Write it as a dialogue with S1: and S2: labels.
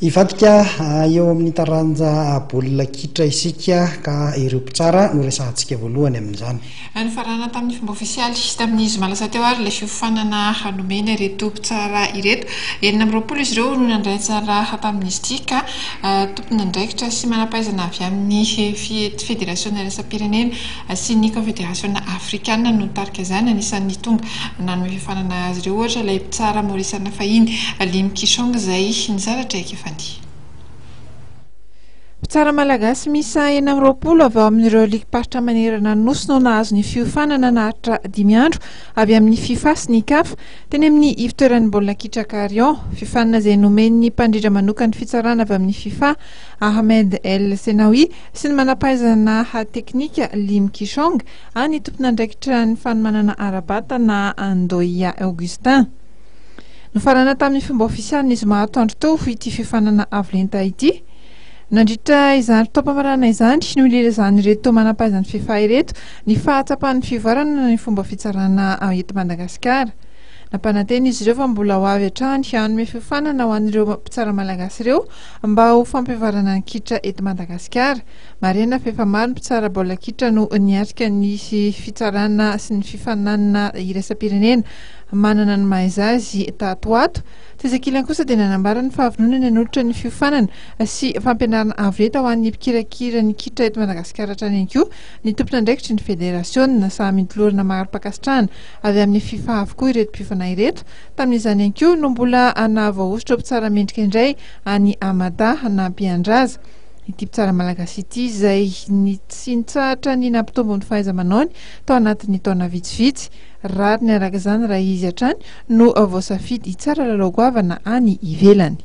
S1: Ivadika eo amin'ny taranja baolina kitra isika ka ireo mpitsara no resahantsika voalohany amin'izany.
S2: Ny farana tamin'ny fomba ofisialy tamin'ny izy malasa teo ary ilay fiofanana hanomena ireto mpitsara ireto. 20 izy ireo no nandray tsara tamin'izy ity ka tompona andraikitra sy manam-pahaizana avy amin'ny federasiona iraisam-pirenena sy ny confédération africaine no nitarika izany. Anisan'ny tonga nanome fiofanana azy ireo ohatra ilay mpitsara Maurice Nafahiny Lim Kishong izay nizaratra eky efandy.
S3: Mpitsara malagasy misa 20 avy ao amin'ireo likim-paritra manerana ny nosy no nahazo ny fiofanana nahatra 5 andro avy amin'ny FIFA sy ny CAF teny amin'ny ivitoeran'ny baolina kitra Karion. Fiofanana izay nomen'ny mpandrindra manokana fitsarana avy amin'ny FIFA Ahmed El Senawi sy ny manam-pahaizana teknika Lim Kishong any tompon'andraikitra ny fanomanana Arabata na Andoia Augustin. Nofarana tamin'ny fomba ofisialy izy mahatandro teo ity fiofanana avolenta ity. Nandritra izany fotoam-pamarana izany no ilelazany ireto manam-pahaizana FIFA ireto ny fahatsapan'ny fivoarana ny fomba fitsarana eto Madagasikara. Nampanantena izy ireo fa mbola ho avy hatrany hanome fiofanana ho an'ireo mpitsara malagasy ireo mba ho fampivarana ny kitra eto Madagasikara. Marena fa efa maro ny mpitsara baolina kitra no niatrika ny fitsarana sy ny fifaninanana iraisam-pirenena manana ny maizazy tatoato. Tezakilany kosa dia nanambarany fa avinonany hanolotra ny fiofanana sy fampianarana avolenta ho an'ny mpikirakira ny kitra eto Madagasikara hatrany ihany koa ny tompon'andraikitry ny federasiona samy mitolorana marim-pakasitrahana avy amin'ny FIFA avokoa ireto mpiofana ireto. Tamin'izany ihany koa no mbola nahavaositra mpitsara mendrika indray any Amada na Mpiandraza. Ity mpitsara malagasy ity izay tsy nitsahatra ny nampitombo ny fahaiza-manaony tao anatin'ny taona vitsivitsy. Rary ny araka izany raha izy hatrany no voasafidy hitsara lalao goavana any ivelany.